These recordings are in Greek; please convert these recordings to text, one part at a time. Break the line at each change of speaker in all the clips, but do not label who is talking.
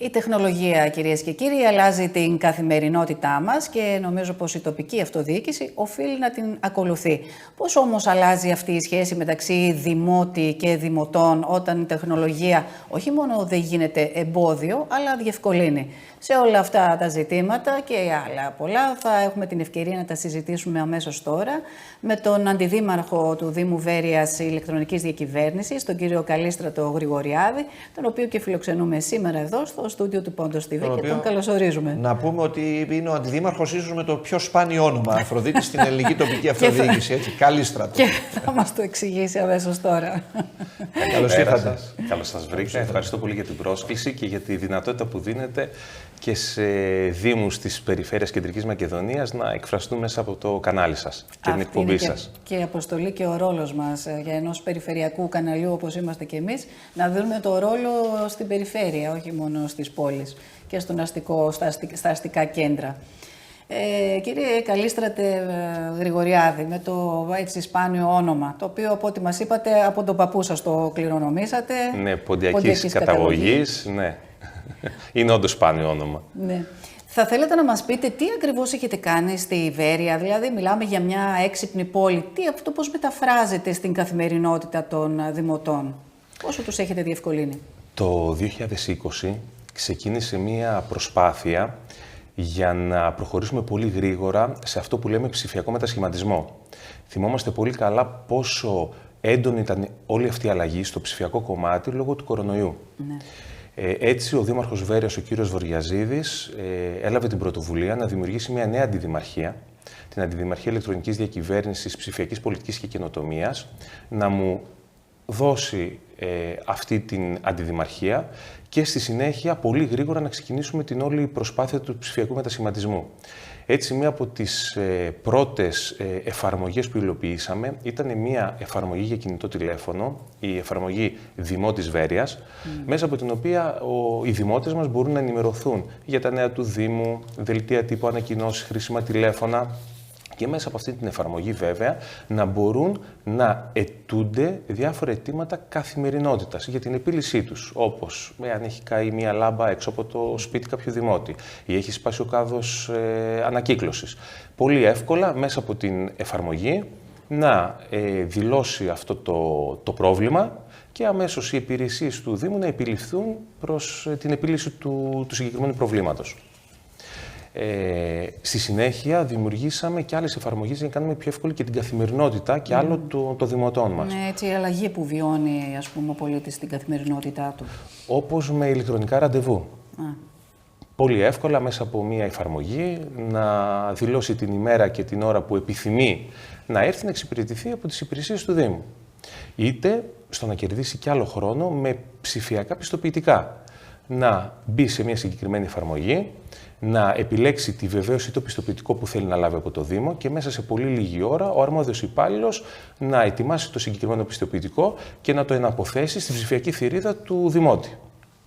Η τεχνολογία, κυρίες και κύριοι, αλλάζει την καθημερινότητά μας και νομίζω πως η τοπική αυτοδιοίκηση οφείλει να την ακολουθεί. Πώς όμως αλλάζει αυτή η σχέση μεταξύ δημότη και δημοτών όταν η τεχνολογία όχι μόνο δεν γίνεται εμπόδιο, αλλά διευκολύνει? Σε όλα αυτά τα ζητήματα και άλλα πολλά θα έχουμε την ευκαιρία να τα συζητήσουμε αμέσως τώρα με τον Αντιδήμαρχο του Δήμου Βέρειας Ηλεκτρονικής Διακυβέρνησης, τον κύριο Καλίστρατο Γρηγοριάδη, τον οποίο και φιλοξενούμε σήμερα εδώ στο στούντιο του Πόντος TV και τον καλωσορίζουμε.
Να πούμε ότι είναι ο Αντιδήμαρχος ίσως με το πιο σπάνιο όνομα, Αφροδίτη, στην ελληνική τοπική αυτοδιοίκηση. Έτσι, Καλίστρατο.
Και θα μας το εξηγήσει αμέσως τώρα.
Καλώς ήρθατε.
Καλώς σας βρήκα. Ευχαριστώ πολύ για την πρόσκληση και για τη δυνατότητα που δίνετε και σε δήμους της περιφέρειας Κεντρικής Μακεδονίας να εκφραστούν μέσα από το κανάλι σας και την εκπομπή σας.
Και η αποστολή και ο ρόλος μας για ενός περιφερειακού καναλιού όπως είμαστε και εμείς, να δούμε το ρόλο στην περιφέρεια, όχι μόνο στις πόλεις και στα αστικά κέντρα. Κύριε Καλίστρατε Γρηγοριάδη, με το έτσι σπάνιο όνομα, το οποίο από ό,τι μας είπατε από τον παππού σας το κληρονομήσατε.
Ναι, ποντιακής καταγωγής, ναι. Είναι όντως σπάνιο όνομα.
Ναι. Θα θέλετε να μας πείτε τι ακριβώς έχετε κάνει στη Βέρεια, δηλαδή μιλάμε για μια έξυπνη πόλη. Αυτό πώς μεταφράζεται στην καθημερινότητα των δημοτών, πόσο τους έχετε διευκολύνει?
Το 2020 ξεκίνησε μια προσπάθεια για να προχωρήσουμε πολύ γρήγορα σε αυτό που λέμε ψηφιακό μετασχηματισμό. Θυμόμαστε πολύ καλά πόσο έντονη ήταν όλη αυτή η αλλαγή στο ψηφιακό κομμάτι λόγω του κορονοϊού. Ναι. Έτσι, ο Δήμαρχος Βέρειας, ο κύριος Βοριαζίδης, έλαβε την πρωτοβουλία να δημιουργήσει μια νέα αντιδημαρχία, την Αντιδημαρχία Ηλεκτρονικής Διακυβέρνησης, Ψηφιακής Πολιτικής και Καινοτομίας, να μου δώσει αυτή την αντιδημαρχία και στη συνέχεια πολύ γρήγορα να ξεκινήσουμε την όλη προσπάθεια του ψηφιακού μετασχηματισμού. Έτσι, μία από τις πρώτες εφαρμογές που υλοποιήσαμε ήταν μία εφαρμογή για κινητό τηλέφωνο, η εφαρμογή Δημότης Βέρειας, μέσα από την οποία οι δημότες μας μπορούν να ενημερωθούν για τα νέα του Δήμου, δελτία τύπου, ανακοινώσεις, χρήσιμα τηλέφωνα και μέσα από αυτή την εφαρμογή βέβαια να μπορούν να αιτούνται διάφορα αιτήματα καθημερινότητας για την επίλυσή τους, όπως αν έχει καεί μία λάμπα έξω από το σπίτι κάποιου δημότη ή έχει σπάσει ο κάδος ανακύκλωσης. Πολύ εύκολα μέσα από την εφαρμογή να δηλώσει αυτό το πρόβλημα και αμέσως οι υπηρεσίες του Δήμου να επιληφθούν προς την επίλυση του συγκεκριμένου προβλήματος. Στη συνέχεια δημιουργήσαμε και άλλες εφαρμογές για να κάνουμε πιο εύκολη και την καθημερινότητα και άλλο των δημοτών μας.
Ναι, έτσι η αλλαγή που βιώνει ας πούμε, ο πολίτης στην καθημερινότητά του.
Όπως με ηλεκτρονικά ραντεβού. Πολύ εύκολα μέσα από μία εφαρμογή να δηλώσει την ημέρα και την ώρα που επιθυμεί να έρθει να εξυπηρετηθεί από τις υπηρεσίες του Δήμου. Είτε στο να κερδίσει κι άλλο χρόνο με ψηφιακά πιστοποιητικά. Να μπει σε μια συγκεκριμένη εφαρμογή, να επιλέξει τη βεβαίωση ή το πιστοποιητικό που θέλει να λάβει από το Δήμο και μέσα σε πολύ λίγη ώρα ο αρμόδιος υπάλληλος να ετοιμάσει το συγκεκριμένο πιστοποιητικό και να το εναποθέσει στη ψηφιακή θηρίδα του Δημότη.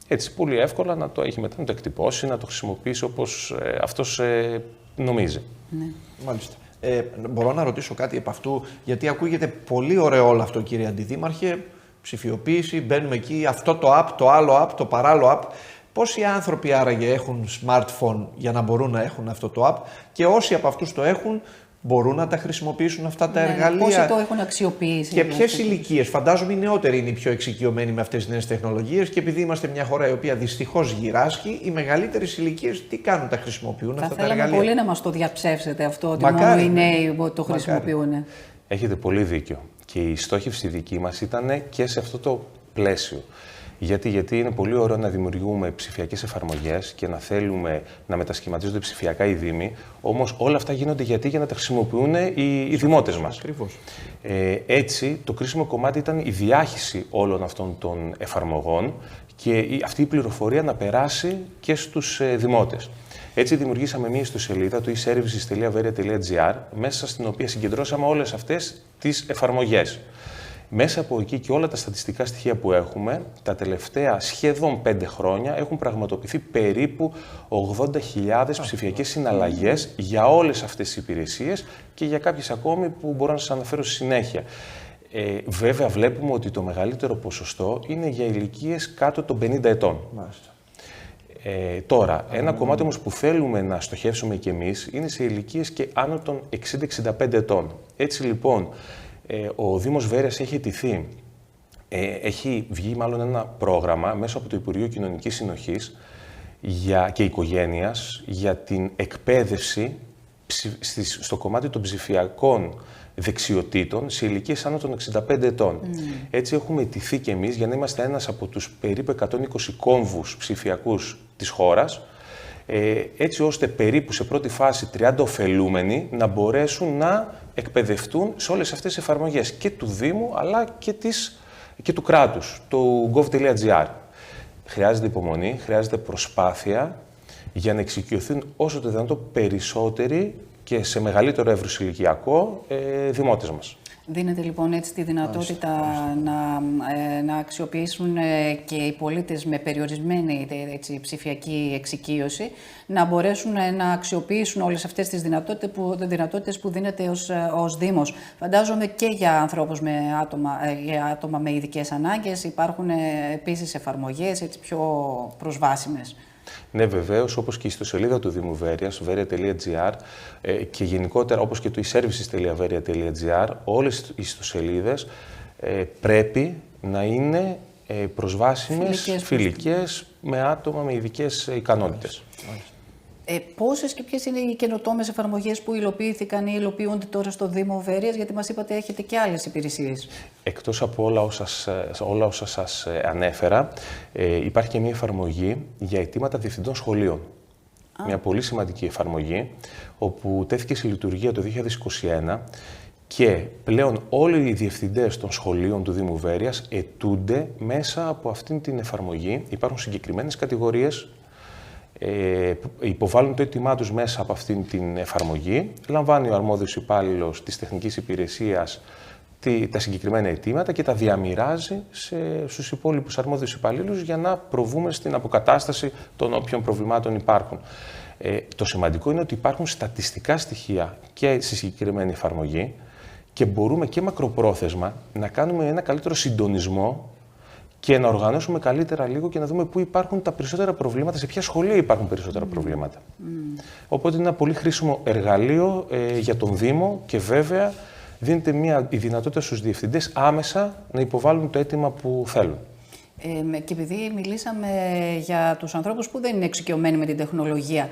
Έτσι, πολύ εύκολα να το έχει μετά, να το εκτυπώσει, να το χρησιμοποιήσει όπως αυτός νομίζει.
Ναι.
Μάλιστα. Μπορώ να ρωτήσω κάτι επ' αυτού, γιατί ακούγεται πολύ ωραίο όλο αυτό, κύριε Αντιδήμαρχε. Ψηφιοποίηση, μπαίνουμε εκεί, αυτό το app, το άλλο app, το παράλληλο app. Πόσοι άνθρωποι άραγε έχουν smartphone για να μπορούν να έχουν αυτό το app και όσοι από αυτούς το έχουν μπορούν να τα χρησιμοποιήσουν αυτά τα εργαλεία?
Πόσοι το έχουν αξιοποιήσει?
Και ποιες ηλικίες? Φαντάζομαι οι νεότεροι είναι οι πιο εξοικειωμένοι με αυτές τις νέες τεχνολογίες και επειδή είμαστε μια χώρα η οποία δυστυχώς γυράσκει, οι μεγαλύτερες ηλικίες τι κάνουν, τα χρησιμοποιούν αυτά τα εργαλεία?
Θα θέλαμε πολύ να μας το διαψεύσετε αυτό, ότι μόνο οι νέοι το χρησιμοποιούν.
Έχετε πολύ δίκιο. Και η στόχευση δική μας ήταν και σε αυτό το πλαίσιο. Γιατί είναι πολύ ωραίο να δημιουργούμε ψηφιακές εφαρμογές και να θέλουμε να μετασχηματίζονται ψηφιακά οι Δήμοι, όμως όλα αυτά γίνονται για να τα χρησιμοποιούν οι δημότες μας.
Ακριβώς.
Έτσι, το κρίσιμο κομμάτι ήταν η διάχυση όλων αυτών των εφαρμογών και αυτή η πληροφορία να περάσει και στους δημότες. Έτσι δημιουργήσαμε μία ιστοσελίδα, το e-services.veria.gr, μέσα στην οποία συγκεντρώσαμε όλες αυτές τις εφαρμογές. Μέσα από εκεί και όλα τα στατιστικά στοιχεία που έχουμε, τα τελευταία σχεδόν 5 χρόνια έχουν πραγματοποιηθεί περίπου 80.000 ψηφιακές συναλλαγές για όλες αυτές τις υπηρεσίες και για κάποιες ακόμη που μπορώ να σας αναφέρω στη συνέχεια. Βέβαια βλέπουμε ότι το μεγαλύτερο ποσοστό είναι για ηλικίες κάτω των 50 ετών.
Μάλιστα.
Τώρα, ένα κομμάτι όμως που θέλουμε να στοχεύσουμε κι εμείς είναι σε ηλικίες και άνω των 60-65 ετών. Έτσι λοιπόν, ο Δήμος Βέρειας έχει αιτηθεί, έχει βγει μάλλον ένα πρόγραμμα μέσω από το Υπουργείο Κοινωνικής Συνοχής και Οικογένειας για την εκπαίδευση στο κομμάτι των ψηφιακών δεξιοτήτων σε ηλικίες άνω των 65 ετών. Έτσι έχουμε αιτηθεί κι εμείς για να είμαστε ένας από τους περίπου 120 κόμβους ψηφιακούς της χώρας, έτσι ώστε περίπου σε πρώτη φάση 30 ωφελούμενοι να μπορέσουν να εκπαιδευτούν σε όλες αυτές τις εφαρμογές και του Δήμου αλλά και του κράτους, το gov.gr. Χρειάζεται υπομονή, χρειάζεται προσπάθεια για να εξοικειωθούν όσο το δυνατόν περισσότεροι και σε μεγαλύτερο εύρος ηλικιακό δημότες μας.
Δίνεται λοιπόν έτσι τη δυνατότητα να αξιοποιήσουν και οι πολίτες με περιορισμένη ψηφιακή εξοικείωση, να μπορέσουν να αξιοποιήσουν όλες αυτές τις δυνατότητες που δίνεται ως Δήμος. Φαντάζομαι και για ανθρώπους για άτομα με ειδικές ανάγκες υπάρχουν επίσης εφαρμογές έτσι πιο προσβάσιμες.
Ναι, βεβαίως, όπως και η ιστοσελίδα του Δήμου Βέρειας, veria.gr, και γενικότερα όπως και το e-services.veria.gr, όλες οι ιστοσελίδες πρέπει να είναι προσβάσιμες, φιλικές με άτομα με ειδικές ικανότητες.
Πόσες και ποιες είναι οι καινοτόμες εφαρμογές που υλοποιήθηκαν ή υλοποιούνται τώρα στο Δήμο Βέρειας, γιατί μας είπατε έχετε και άλλες υπηρεσίες. Εκτός
από όλα όσα σας ανέφερα, υπάρχει και μια εφαρμογή για αιτήματα διευθυντών σχολείων. Μια πολύ σημαντική εφαρμογή, όπου τέθηκε σε λειτουργία το 2021 και πλέον όλοι οι διευθυντές των σχολείων του Δήμου Βέρειας αιτούνται μέσα από αυτήν την εφαρμογή. Υπάρχουν συγκεκριμένες κατηγορίες, υποβάλλουν το αίτημά τους μέσα από αυτήν την εφαρμογή, λαμβάνει ο αρμόδιος υπάλληλος της τεχνικής υπηρεσίας τα συγκεκριμένα αιτήματα και τα διαμοιράζει στους υπόλοιπους αρμόδιους υπαλλήλους για να προβούμε στην αποκατάσταση των όποιων προβλημάτων υπάρχουν. Το σημαντικό είναι ότι υπάρχουν στατιστικά στοιχεία και στη συγκεκριμένη εφαρμογή και μπορούμε και μακροπρόθεσμα να κάνουμε ένα καλύτερο συντονισμό και να οργανώσουμε καλύτερα λίγο και να δούμε πού υπάρχουν τα περισσότερα προβλήματα, σε ποια σχολεία υπάρχουν περισσότερα προβλήματα. Οπότε είναι ένα πολύ χρήσιμο εργαλείο για τον Δήμο και βέβαια δίνεται η δυνατότητα στους διευθυντές άμεσα να υποβάλουν το αίτημα που θέλουν.
Και επειδή μιλήσαμε για τους ανθρώπους που δεν είναι εξοικειωμένοι με την τεχνολογία,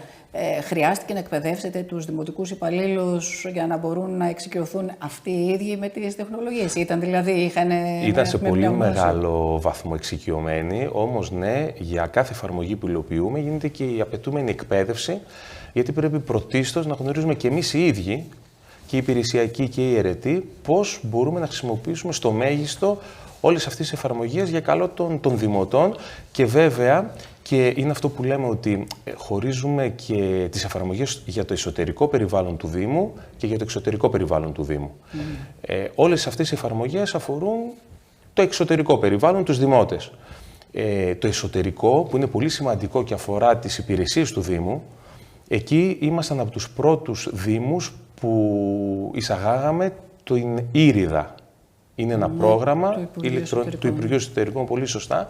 χρειάστηκε να εκπαιδεύσετε τους δημοτικούς υπαλλήλους για να μπορούν να εξοικειωθούν αυτοί οι ίδιοι με τις τεχνολογίες? Ήταν
σε πολύ μεγάλο βαθμό εξοικειωμένοι, όμως ναι, για κάθε εφαρμογή που υλοποιούμε γίνεται και η απαιτούμενη εκπαίδευση, γιατί πρέπει πρωτίστως να γνωρίζουμε και εμείς οι ίδιοι, και οι υπηρεσιακοί και οι αιρετοί, πώς μπορούμε να χρησιμοποιήσουμε στο μέγιστο όλες αυτές τις εφαρμογές για καλό των δημοτών και βέβαια και είναι αυτό που λέμε ότι χωρίζουμε και τις εφαρμογές για το εσωτερικό περιβάλλον του Δήμου και για το εξωτερικό περιβάλλον του Δήμου. Όλες αυτές οι εφαρμογές αφορούν το εξωτερικό περιβάλλον, τους δημότες. Το εσωτερικό, που είναι πολύ σημαντικό και αφορά τις υπηρεσίες του Δήμου, εκεί ήμασταν από τους πρώτους Δήμους που εισαγάγαμε την Ήριδα. Είναι ένα πρόγραμμα του Υπουργείου Εσωτερικών, πολύ σωστά,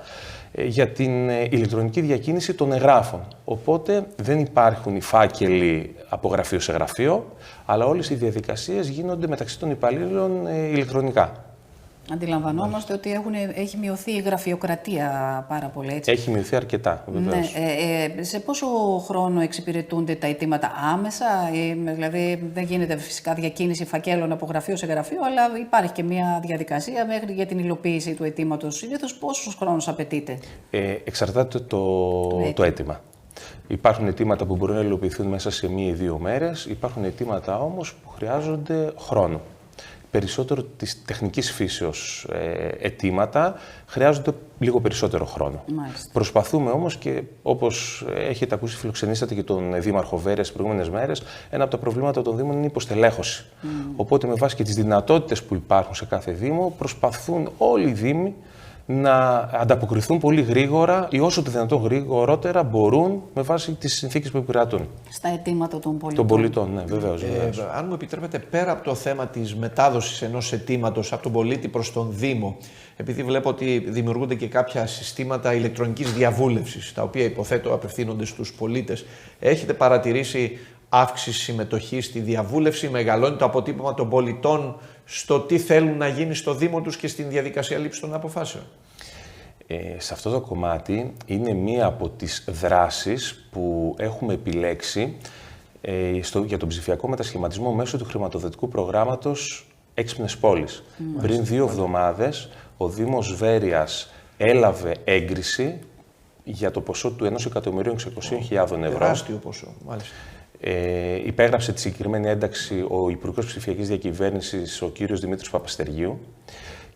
για την ηλεκτρονική διακίνηση των εγγράφων. Οπότε δεν υπάρχουν οι φάκελοι από γραφείο σε γραφείο, αλλά όλες οι διαδικασίες γίνονται μεταξύ των υπαλλήλων ηλεκτρονικά.
Αντιλαμβανόμαστε ότι έχει μειωθεί η γραφειοκρατία πάρα πολύ, έτσι.
Έχει μειωθεί αρκετά, βεβαίως.
Ναι. Σε πόσο χρόνο εξυπηρετούνται τα αιτήματα άμεσα? Δηλαδή δεν γίνεται φυσικά διακίνηση φακέλων από γραφείο σε γραφείο, αλλά υπάρχει και μια διαδικασία μέχρι για την υλοποίηση του αιτήματος. Συνήθως πόσος χρόνος απαιτείται?
Εξαρτάται το αίτημα. Υπάρχουν αιτήματα που μπορούν να υλοποιηθούν μέσα σε 1 ή 2 μέρες, υπάρχουν αιτήματα όμως που χρειάζονται χρόνο. Περισσότερο της τεχνικής φύσεως αιτήματα χρειάζονται λίγο περισσότερο χρόνο.
Μάλιστα.
Προσπαθούμε όμως και όπως έχετε ακούσει, φιλοξενήσατε και τον Δήμαρχο Βέρειας τις προηγούμενες μέρες, ένα από τα προβλήματα των Δήμων είναι η υποστελέχωση. Οπότε με βάση και τις δυνατότητες που υπάρχουν σε κάθε Δήμο, προσπαθούν όλοι οι Δήμοι να ανταποκριθούν πολύ γρήγορα ή όσο το δυνατόν γρηγορότερα μπορούν με βάση τις συνθήκες που επικρατούν.
Στα αιτήματα των πολιτών.
Των πολιτών, ναι, βεβαίως.
Αν μου επιτρέπετε, πέρα από το θέμα της μετάδοσης ενός αιτήματος από τον πολίτη προς τον Δήμο, επειδή βλέπω ότι δημιουργούνται και κάποια συστήματα ηλεκτρονικής διαβούλευσης, τα οποία υποθέτω απευθύνονται στους πολίτες, έχετε παρατηρήσει αύξηση συμμετοχή στη διαβούλευση, μεγαλώνει το αποτύπωμα των πολιτών στο τι θέλουν να γίνει στο Δήμο τους και στην διαδικασία λήψης των αποφάσεων?
Σε αυτό το κομμάτι είναι μία από τις δράσεις που έχουμε επιλέξει για τον ψηφιακό μετασχηματισμό μέσω του χρηματοδοτικού προγράμματος Έξυπνες Πόλεις. Πριν 2 εβδομάδες ο Δήμος Βέρειας έλαβε έγκριση για το ποσό του 1.600.000 ευρώ.
Τεράστιο ποσό, μάλιστα.
Υπέγραψε τη συγκεκριμένη ένταξη ο Υπουργός Ψηφιακής Διακυβέρνησης, ο κύριος Δημήτρης Παπαστεργίου,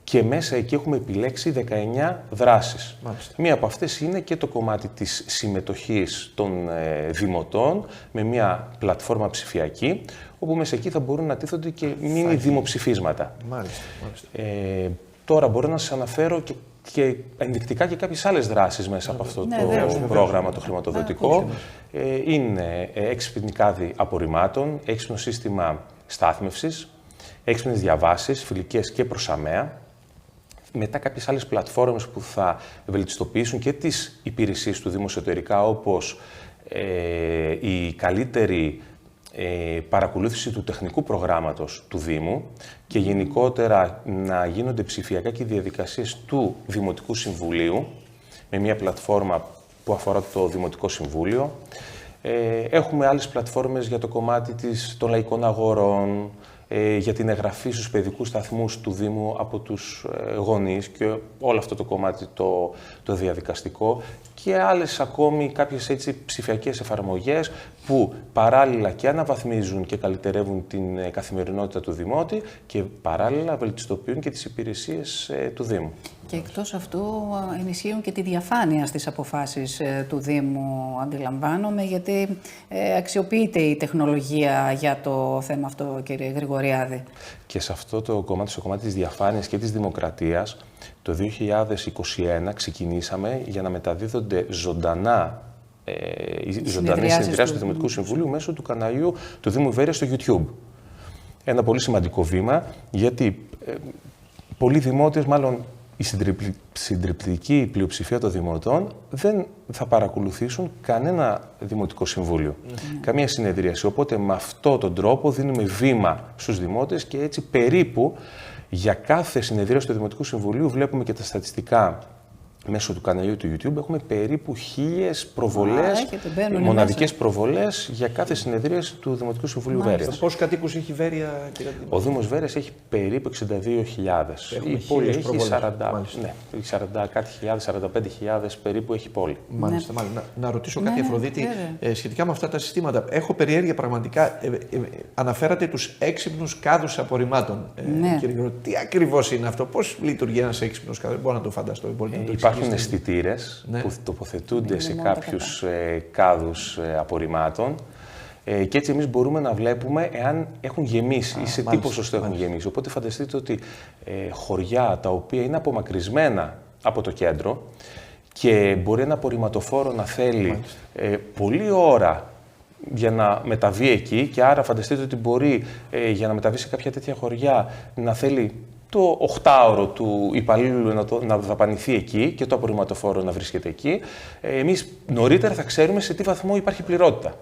και μέσα εκεί έχουμε επιλέξει 19 δράσεις.
Μάλιστα.
Μία από αυτές είναι και το κομμάτι της συμμετοχής των δημοτών με μια πλατφόρμα ψηφιακή, όπου μέσα εκεί θα μπορούν να τίθονται και μίνι δημοψηφίσματα.
Μάλιστα, μάλιστα.
Τώρα μπορώ να σας αναφέρω και ενδεικτικά και κάποιες άλλες δράσεις μέσα από αυτό το πρόγραμμα το χρηματοδοτικό. Είναι έξυπνη κάδη απορριμμάτων, έξυπνο σύστημα στάθμευσης, έξυπνες διαβάσεις, φιλικές και προς ΑΜΕΑ. Μετά κάποιες άλλες πλατφόρμες που θα βελτιστοποιήσουν και τις υπηρεσίες του Δήμου εσωτερικά, όπως η καλύτερη παρακολούθηση του τεχνικού προγράμματος του Δήμου και γενικότερα να γίνονται ψηφιακά και οι διαδικασίες του Δημοτικού Συμβουλίου με μια πλατφόρμα που αφορά το Δημοτικό Συμβούλιο. Έχουμε άλλες πλατφόρμες για το κομμάτι των λαϊκών αγορών, για την εγγραφή στους παιδικούς σταθμούς του Δήμου από τους γονείς και όλο αυτό το κομμάτι το διαδικαστικό και άλλες ακόμη κάποιες έτσι ψηφιακές εφαρμογές που παράλληλα και αναβαθμίζουν και καλυτερεύουν την καθημερινότητα του Δημότη και παράλληλα βελτιστοποιούν και τις υπηρεσίες του Δήμου.
Και εκτός αυτού ενισχύουν και τη διαφάνεια στις αποφάσεις του Δήμου, αντιλαμβάνομαι, γιατί αξιοποιείται η τεχνολογία για το θέμα αυτό, κύριε Γρηγοριάδη.
Και σε αυτό το κομμάτι, στο κομμάτι της διαφάνειας και της δημοκρατίας, το 2021 ξεκινήσαμε για να μεταδίδονται ζωντανές συνεδριάσεις του Δημοτικού Συμβουλίου μέσω του καναλιού του Δήμου Βέρειας στο YouTube. Ένα πολύ σημαντικό βήμα, γιατί πολλοί δημότες, μάλλον η συντριπτική πλειοψηφία των δημοτών, δεν θα παρακολουθήσουν κανένα Δημοτικό Συμβούλιο, καμία συνεδρίαση. Οπότε με αυτόν τον τρόπο δίνουμε βήμα στους δημότες και έτσι περίπου για κάθε συνεδρίαση του Δημοτικού Συμβουλίου, βλέπουμε και τα στατιστικά μέσω του καναλιού του YouTube, έχουμε περίπου 1.000 προβολές, μοναδικές προβολές για κάθε συνεδρίαση του Δημοτικού Συμβουλίου Βέρειας.
Πόσους κατοίκους έχει η Βέρεια, κύριε Δήμαρχε?
Ο Δήμος Βέρειας έχει περίπου 62.000. Η πόλη έχει 45.000 περίπου έχει πόλη.
Μάλιστα, μάλιστα. Να ρωτήσω κάτι, Αφροδίτη, σχετικά με αυτά τα συστήματα. Έχω περιέργεια πραγματικά. Αναφέρατε τους έξυπνους κάδους απορριμμάτων. Κύριε Γρηγορή, τι ακριβώς είναι αυτό, πώς λειτουργεί ένας έξυπνος κάδος? Μπορώ να το φανταστώ.
Υπάρχουν αισθητήρες που τοποθετούνται σε κάποιους κάδους απορριμμάτων και έτσι εμείς μπορούμε να βλέπουμε εάν έχουν γεμίσει ή σε τι ποσοστό έχουν γεμίσει. Οπότε φανταστείτε ότι χωριά τα οποία είναι απομακρυσμένα από το κέντρο και μπορεί ένα απορριμματοφόρο να θέλει πολλή ώρα για να μεταβεί εκεί και άρα φανταστείτε ότι μπορεί για να μεταβεί σε κάποια τέτοια χωριά να θέλει το 8ωρο του υπαλλήλου να δαπανηθεί εκεί και το απορριμματοφόρο να βρίσκεται εκεί, εμείς νωρίτερα θα ξέρουμε σε τι βαθμό υπάρχει πληρότητα.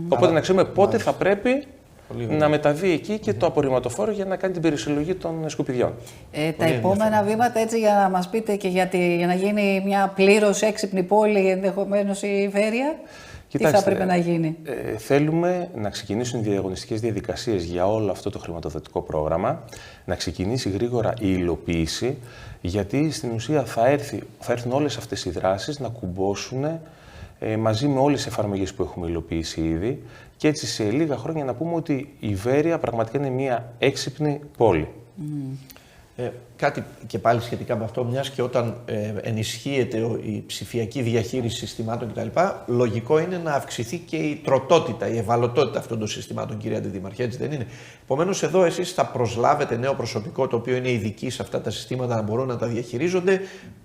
Οπότε να ξέρουμε πότε θα πρέπει να μεταβεί εκεί και το απορριμματοφόρο για να κάνει την περισυλλογή των σκουπιδιών.
Τα επόμενα βήματα, έτσι, για να μας πείτε και για να γίνει μια πλήρως έξυπνη πόλη, ενδεχομένως η Βέρεια. Κοιτάξτε, τι θα πρέπει να γίνει?
Θέλουμε να ξεκινήσουν οι διαγωνιστικές διαδικασίες για όλο αυτό το χρηματοδοτικό πρόγραμμα, να ξεκινήσει γρήγορα η υλοποίηση, γιατί στην ουσία θα έρθουν όλες αυτές οι δράσεις να κουμπώσουν μαζί με όλες τις εφαρμογές που έχουμε υλοποιήσει ήδη και έτσι σε λίγα χρόνια να πούμε ότι η Βέρεια πραγματικά είναι μια έξυπνη πόλη.
Κάτι και πάλι σχετικά με αυτό, μιας και όταν ενισχύεται η ψηφιακή διαχείριση συστημάτων κτλ., λογικό είναι να αυξηθεί και η τροτότητα, η ευαλωτότητα αυτών των συστημάτων, κύριε Αντιδήμαρχε, έτσι δεν είναι? Επομένως, εδώ εσείς θα προσλάβετε νέο προσωπικό, το οποίο είναι ειδικοί σε αυτά τα συστήματα, να μπορούν να τα διαχειρίζονται.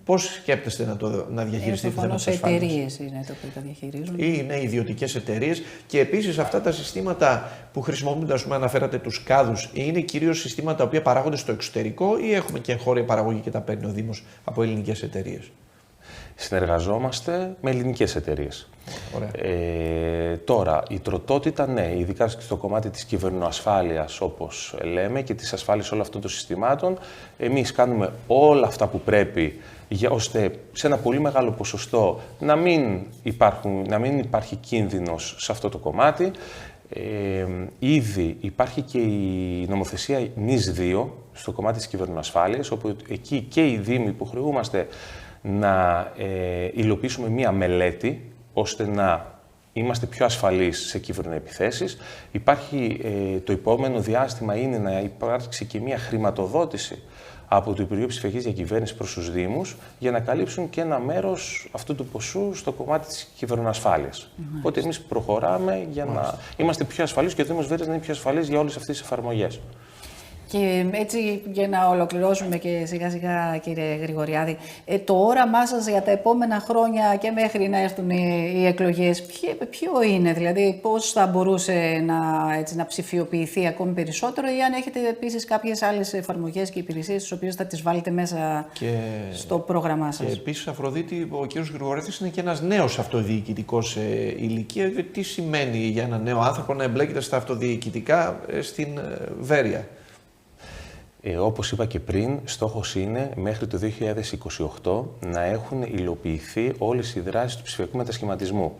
Πώς σκέπτεστε να διαχειριστείτε το θέμα της ασφάλειας?
Εταιρείες είναι το που τα διαχειρίζουν.
Ή είναι ιδιωτικές εταιρείες. Και επίσης αυτά τα συστήματα που χρησιμοποιούνται, ας πούμε, αναφέρατε τους κάδους, είναι κυρίως συστήματα τα οποία παράγονται στο εξωτερικό, ή έχουμε και εγχώρια παραγωγή και τα παίρνει ο Δήμος από ελληνικές εταιρείες?
Συνεργαζόμαστε με ελληνικές εταιρείες. Τώρα, η τροτότητα, ναι, ειδικά στο κομμάτι της κυβερνοασφάλειας, όπως λέμε, και της ασφάλειας όλων αυτών των συστημάτων, εμείς κάνουμε όλα αυτά που πρέπει, ώστε σε ένα πολύ μεγάλο ποσοστό να μην υπάρχει κίνδυνος σε αυτό το κομμάτι. Ήδη υπάρχει και η νομοθεσία NIS 2 στο κομμάτι της κυβερνοασφάλειας, όπου εκεί και οι Δήμοι υποχρεούμαστε να υλοποιήσουμε μία μελέτη, ώστε να είμαστε πιο ασφαλείς σε κυβερνοεπιθέσεις. Το επόμενο διάστημα είναι να υπάρξει και μία χρηματοδότηση από το Υπουργείο Ψηφιακής Διακυβέρνησης προς τους Δήμους, για να καλύψουν και ένα μέρος αυτού του ποσού στο κομμάτι της κυβερνοασφάλειας. Οπότε εμείς προχωράμε για να είμαστε πιο ασφαλείς και ο Δήμος Βέρειας να είναι πιο ασφαλής για όλες αυτές τις εφαρμογές.
Και έτσι, για να ολοκληρώσουμε και σιγά σιγά, κύριε Γρηγοριάδη, το όραμά σας για τα επόμενα χρόνια και μέχρι να έρθουν οι εκλογές, ποιο είναι? Δηλαδή, πώς θα μπορούσε να ψηφιοποιηθεί ακόμη περισσότερο, ή αν έχετε επίσης κάποιες άλλες εφαρμογές και υπηρεσίες, τις οποίες θα τις βάλετε μέσα στο πρόγραμμά σας?
Και επίσης, Αφροδίτη, ο κύριος Γρηγοριάδης είναι και ένας νέος αυτοδιοικητικός ηλικία. Τι σημαίνει για έναν νέο άνθρωπο να εμπλέκεται στα αυτοδιοικητικά στην Βέρεια?
Όπως είπα και πριν, στόχος είναι μέχρι το 2028 να έχουν υλοποιηθεί όλες οι δράσεις του ψηφιακού μετασχηματισμού.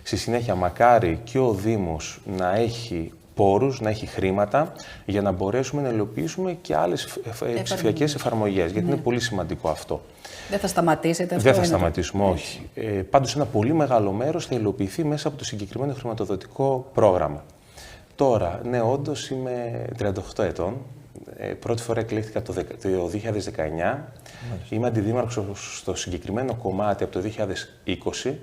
Στη συνέχεια, μακάρι και ο Δήμος να έχει πόρους, να έχει χρήματα, για να μπορέσουμε να υλοποιήσουμε και άλλες ψηφιακές εφαρμογές, γιατί είναι πολύ σημαντικό αυτό.
Δεν θα σταματήσετε αυτό?
Δεν θα σταματήσουμε, όχι. Πάντως, ένα πολύ μεγάλο μέρος θα υλοποιηθεί μέσα από το συγκεκριμένο χρηματοδοτικό πρόγραμμα. Τώρα, ναι, όντως είμαι 38 ετών. Πρώτη φορά εκλέχθηκα το 2019. Είμαι αντιδήμαρχος στο συγκεκριμένο κομμάτι από το 2020.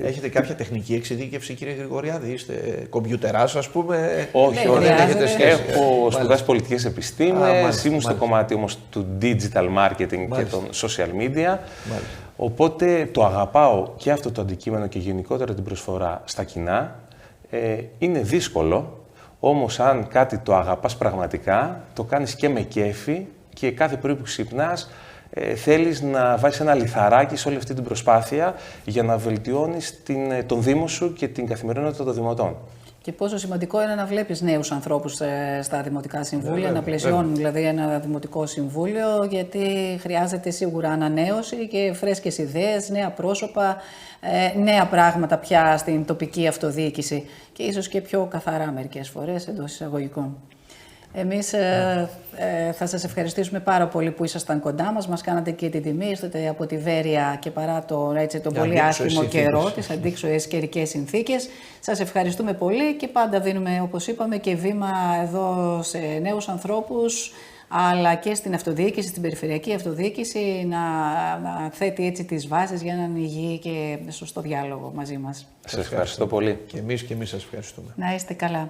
Έχετε κάποια τεχνική εξειδίκευση, κύριε Γρηγοριάδη? Είστε κομπιουτεράς, ας πούμε?
Όχι, δεν έχετε σχέση. Έχω σπουδάσει πολιτικές επιστήμες, ήμουν στο κομμάτι όμως του digital marketing και των social media. Οπότε το αγαπάω και αυτό το αντικείμενο και γενικότερα την προσφορά στα κοινά. Είναι δύσκολο. Όμως, αν κάτι το αγαπάς πραγματικά, το κάνεις και με κέφι, και κάθε πρωί που ξυπνάς θέλεις να βάζεις ένα λιθαράκι σε όλη αυτή την προσπάθεια για να βελτιώνεις τον Δήμο σου και την καθημερινότητα των δημοτών.
Και πόσο σημαντικό είναι να βλέπεις νέους ανθρώπους στα δημοτικά συμβούλια, να πλαισιώνουν δηλαδή ένα δημοτικό συμβούλιο, γιατί χρειάζεται σίγουρα ανανέωση και φρέσκες ιδέες, νέα πρόσωπα, νέα πράγματα πια στην τοπική αυτοδιοίκηση και ίσως και πιο καθαρά μερικές φορές εντός εισαγωγικών. Εμείς θα σας ευχαριστήσουμε πάρα πολύ που ήσασταν κοντά μας. Μας κάνατε και την τιμή, ήρθατε από τη Βέρεια και παρά τον πολύ άσχημο καιρό, τις αντίξωες καιρικές συνθήκες. Σας ευχαριστούμε πολύ και πάντα δίνουμε, όπως είπαμε, και βήμα εδώ σε νέους ανθρώπους, αλλά και στην αυτοδιοίκηση, στην περιφερειακή αυτοδιοίκηση, να θέτει έτσι τις βάσεις για έναν υγιή και σωστό διάλογο μαζί μας.
Σας ευχαριστώ πολύ.
Και εμείς σας ευχαριστούμε.
Να είστε καλά.